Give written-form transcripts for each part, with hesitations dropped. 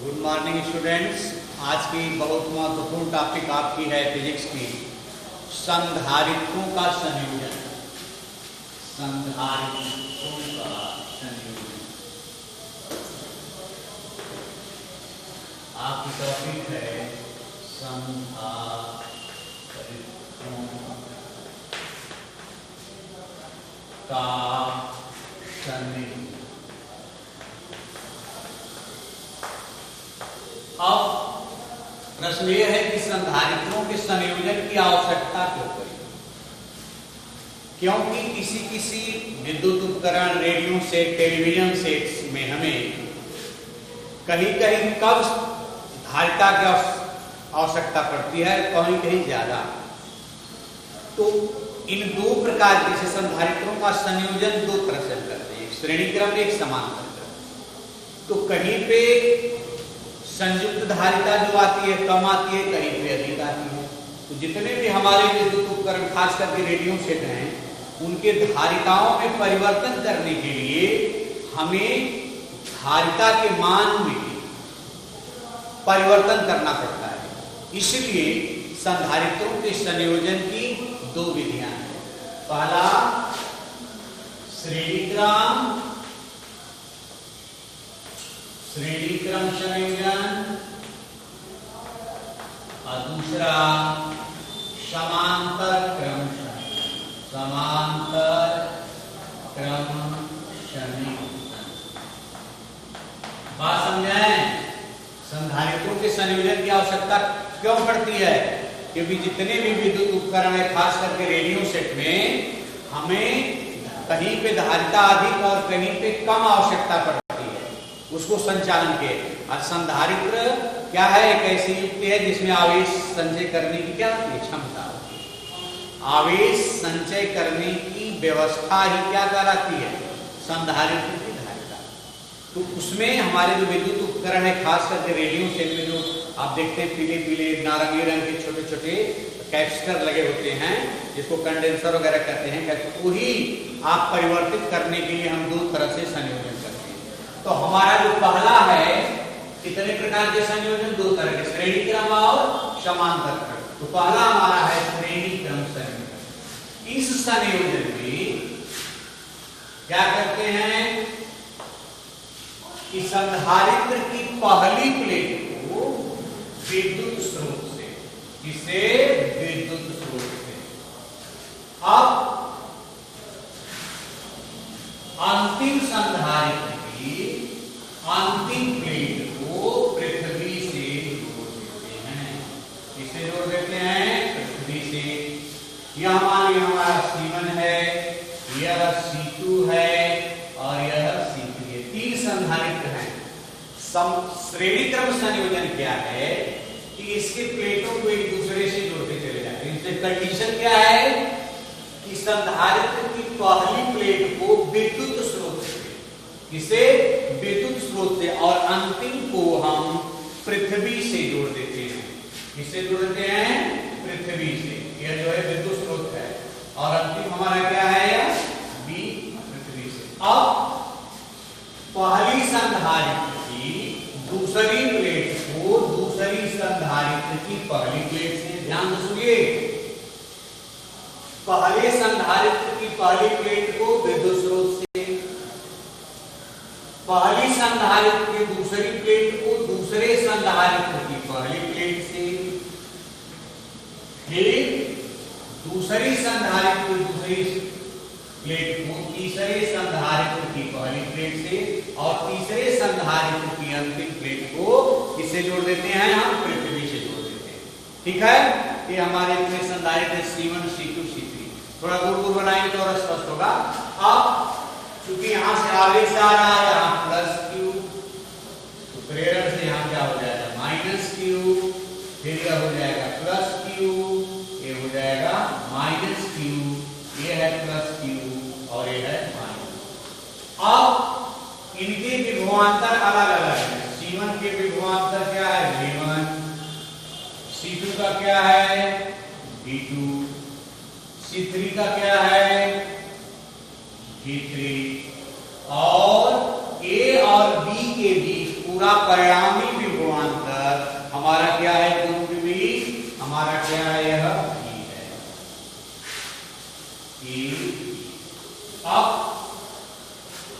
Good morning students. आज की बहुत महत्वपूर्ण टॉपिक आपकी है फिजिक्स की संधारित्रों का संयोजन। संधारित्रों का संयोजन आपकी टॉपिक है संधारित्रों का संयोजन। अब प्रश्न यह है कि संधारित्रों के संयोजन की आवश्यकता क्यों पड़ी? क्योंकि किसी विद्युत उपकरण, रेडियो सेट, टेलीविजन सेट्स में हमें कहीं कहीं कम धारिता की आवश्यकता पड़ती है, कहीं कहीं ज्यादा। तो इन दो प्रकार के संधारित्रों का संयोजन दो तरह से करते हैं, श्रेणी क्रम, एक समांतर क्रम। तो कहीं पे संयुक्त धारिता जो आती है कम आती है, कहीं पे अधिक आती है। तो जितने भी हमारे विद्युत उपकरण खास करके रेडियो सेट हैं, उनके धारिताओं में परिवर्तन करने के लिए हमें धारिता के मान में परिवर्तन करना पड़ता है। इसलिए संधारित्रों के संयोजन की दो विधियां हैं। पहला श्रेणी क्रम संयोजन और दूसरा समांतर क्रम संयोजन। बात समझाएं? संधारित्रों के संयोजन की आवश्यकता क्यों पड़ती है? क्योंकि जितने भी विद्युत उपकरण है, खास करके रेडियो सेट में, हमें कहीं पे धारिता अधिक और कहीं पे कम आवश्यकता पड़ती है उसको संचालन के। और संधारित्र क्या है? एक ऐसी युक्ति है जिसमें आवेश संचय करने की क्या होती है? क्षमता होती है। आवेश संचय करने की व्यवस्था ही क्या कहलाती है? संधारित्र की धारिता। तो उसमें हमारे जो विद्युत उपकरण है, खास करके रेडियो सेट में जो आप देखते हैं पीले पीले नारंगी रंग के छोटे छोटे कैपेसिटर लगे होते हैं, जिसको कंडेंसर वगैरह कहते हैं, वही आप परिवर्तित करने के लिए हम दो तरह से संयोजन करते हैं। तो हमारा जो पहला है, कितने प्रकार के संयोजन? दो तरह के, श्रेणी क्रम और समांतर क्रम। तो पहला हमारा है श्रेणी क्रम संयोजन। इस संयोजन में क्या करते हैं कि संधारित्र की पहली प्लेट को विद्युत स्रोत से, किसे? विद्युत स्रोत से। अब अंतिम संधारित्र की अंतिम प्लेट को पृथ्वी से जोड़ देते हैं। किससे जोड़ देते हैं? पृथ्वी से। यह मान लिया हमारा C1 है, यह C2 है और यह C3 है। तीन संधारित्र हैं। श्रेणी क्रम संयोजन क्या है कि इसके प्लेटों को एक दूसरे से जोड़ते चले जाते हैं। इससे कंडीशन क्या है कि संधारित्र की पहली प्लेट को विद्युत स्रोत से, किसे? विद्युत स्रोत से, और अंतिम को हम पृथ्वी से जोड़ देते हैं। किससे जोड़ देते हैं? पृथ्वी से। यह जो है विद्युत स्रोत है और अंतिम हमारा क्या है? बी, पृथ्वी से। अब पहली संधारित्र की दूसरी प्लेट को दूसरी संधारित्र की पहली प्लेट से, ध्यान से सुनिए, पहले संधारित्र की पहली प्लेट को विद्युत स्रोत से, पहली संधारित्र की दूसरी प्लेट को दूसरे संधारित्र की पहली प्लेट से, फिर दूसरी संधारित्र की दूसरी प्लेट को तीसरे संधारित्र की पहली प्लेट से, और तीसरे संधारित्र की अंतिम प्लेट को किससे जोड़ देते हैं? हम पृथ्वी से जोड़ देते हैं। ठीक है? ये हमारे इतने संधारित्र C1, C2, C3। थोड़ा गोल गोल बनाएंगे तो और स्पष्ट होगा। अब क्योंकि यहां से आवेश आ रहा है, यहां प्लस Q, तो प्रेरण से यहां क्या हो जाएगा? माइनस Q, फिर यह हो जाएगा प्लस Q, ये हो जाएगा माइनस Q, ये है प्लस Q और ये है माइनस। अब इनके विभवांतर अलग अलग है। C1 के विभवांतर क्या है? V1, C2 का क्या है? V2, C3 का क्या है? V3, और A और B के बीच पूरा परिणामी विभव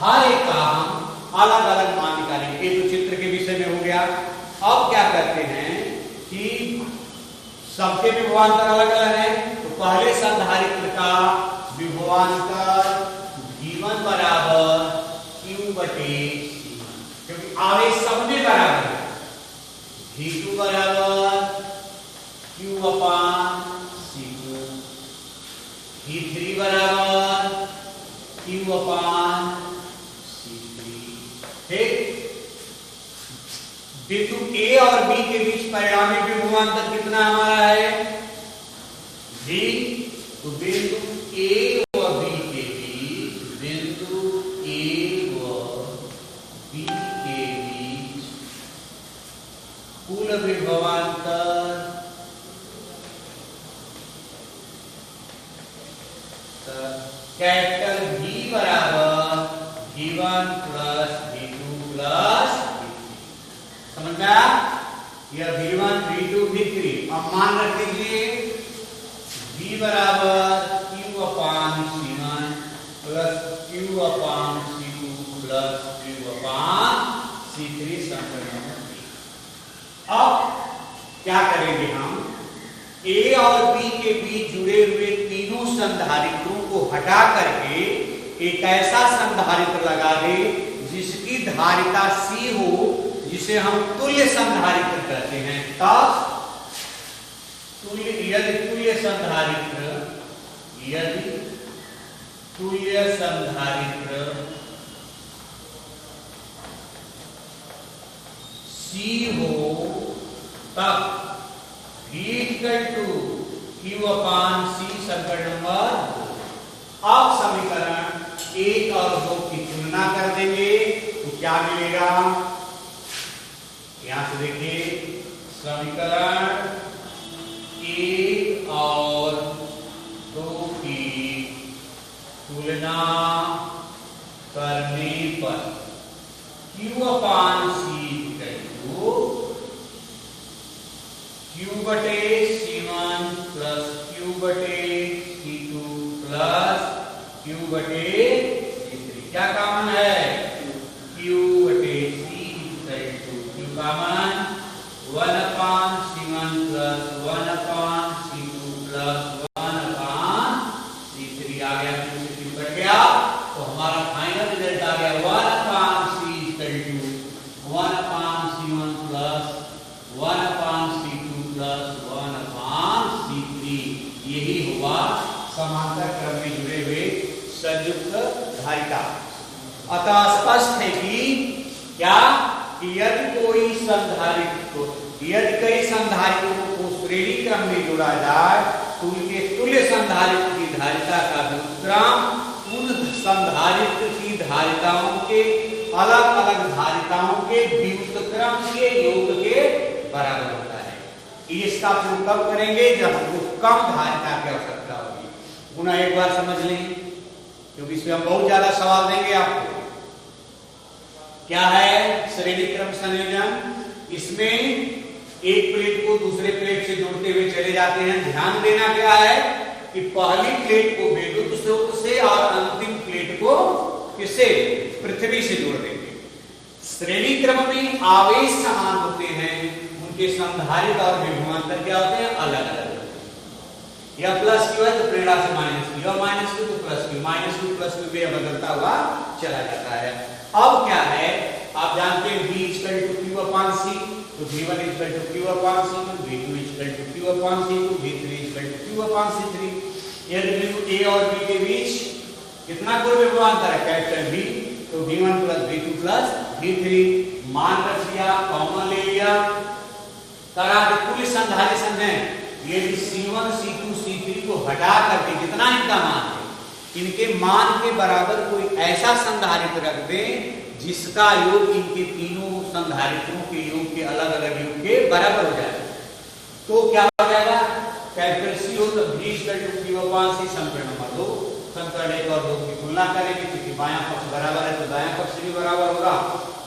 हर एक का हम अलग अलग मान निकालेंगे। ये तो चित्र के विषय में हो गया। अब क्या करते हैं कि सबके विभवांतर अलग अलग है, तो पहले संधारित्र का विभवांतर V1 बराबर Q बटे C1, क्योंकि आवेश सब में बराबर है। V2 बराबर Q अपान C2, V3 बराबर Q अपान C3। ठीक, बिंदु A और B के बीच परिणामी विभवांतर कितना हमारा है? V। तो बिंदु A व B के बीच, बिंदु A व B के बीच कुल विभवांतर कैपिटल V बराबर V1 plus V2 plus V3। समझ में आया? यह V1 V2 V3। अब मान रख दीजिए V बराबर Q upon C1 plus Q upon C2 plus Q upon C3 समीकरण नंबर 3। अब क्या करेंगे हम? A और B के बीच जुड़े हुए तीनों संधारित्रों को हटा करके एक ऐसा संधारित्र लगा दे जिसकी धारिता C हो, जिसे हम तुल्य संधारित्र कहते हैं। तब यदि तुल्य संधारित्र C हो, तब V equal to Q upon C समीकरण नंबर 2। अब समीकरण 1 और 2 की तुलना कर देंगे तो क्या मिलेगा? यहां से देखिए, समीकरण 1 और 2 की तुलना करने पर Q अपान C Q बटे C1 प्लस Q बटे C2 प्लस Q बटे C3। क्या कॉमन है? Q बटे C Q common 1 upon C1 plus 1 upon C2 plus 1 upon C3 आ गया। Q से Q कट गया तो हमारा फाइनल रिजल्ट आ गया 1 upon C 1 upon C1 plus 1 upon C2 plus 1 upon C3। यही हुआ समांतर क्रम में जुड़े हुए संयुक्त धारिता। अतः स्पष्ट है कि क्या, यदि कोई संधारित्र, यदि कई संधारित्रों को श्रेणी क्रम में जोड़ा जाए तो उनके तुल्य संधारित्र की धारिता का व्युत्क्रम उन संधारित्र की धारिताओं के अलग अलग धारिताओं के व्युत्क्रम के योग के बराबर होता है। इसका प्रयोग कब करेंगे? जब हमको कम धारिता की आवश्यकता होगी। पुनः एक बार समझ लें, क्योंकि इसमें हम बहुत ज्यादा सवाल देंगे आपको। क्या है श्रेणी क्रम संयोजन? इसमें एक प्लेट को दूसरे प्लेट से जोड़ते हुए चले जाते हैं। ध्यान देना क्या है कि पहली प्लेट को विद्युत स्रोत से और अंतिम प्लेट को किससे? पृथ्वी से जोड़ देंगे। श्रेणी क्रम में आवेश समान होते हैं, उनके संधारित्र और विभवांतर क्या होते हैं? अलग अलग। या प्लस क्यू है तो प्रेरणा से माइनस क्यू, और माइनस क्यू तो plus Q, minus Q plus Q में बदलता हुआ चला जाता है। अब क्या है, आप जानते हैं V equal to Q upon C, तो V1 equal to Q upon C1, V2 equal to Q upon C2, V3 equal to Q upon C3। यदि बिंदु A और B के बीच कितना कुल विभवांतर है? कैपिटल V, तो V1 plus V2 plus V3। मान रख दिया, कॉमन ले लिया, करा दे कुल संधारित्र है। यदि C1 C2 C3 को हटा करके जितना इनका मान है, इनके मान के बराबर कोई ऐसा संधारित्र रख दें जिसका योग इनके तीनों संधारित्रों के योग के अलग अलग योग के बराबर हो जाए, तो क्या हो जाएगा? कैपिटल C हो तो V equal to Q upon C समीकरण नंबर 2। समीकरण 1 और 2 की तुलना करेंगे, क्योंकि बायां पक्ष बराबर है तो दायां पक्ष भी बराबर होगा।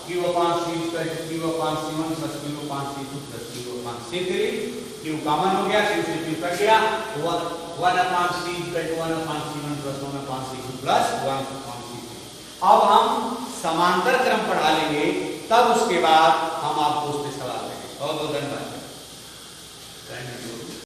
Q upon C equal to Q upon C1 plus Q upon C2 plus Q upon C3। Q common हो गया, Q से Q कट गया, 1 upon C equal to 1 upon C1 plus 1 upon C2 plus 1 upon C3। अब हम समांतर क्रम पढ़ा लेंगे, तब उसके बाद हम आपको उस पर सवाल देंगे। बहुत बहुत धन्यवाद।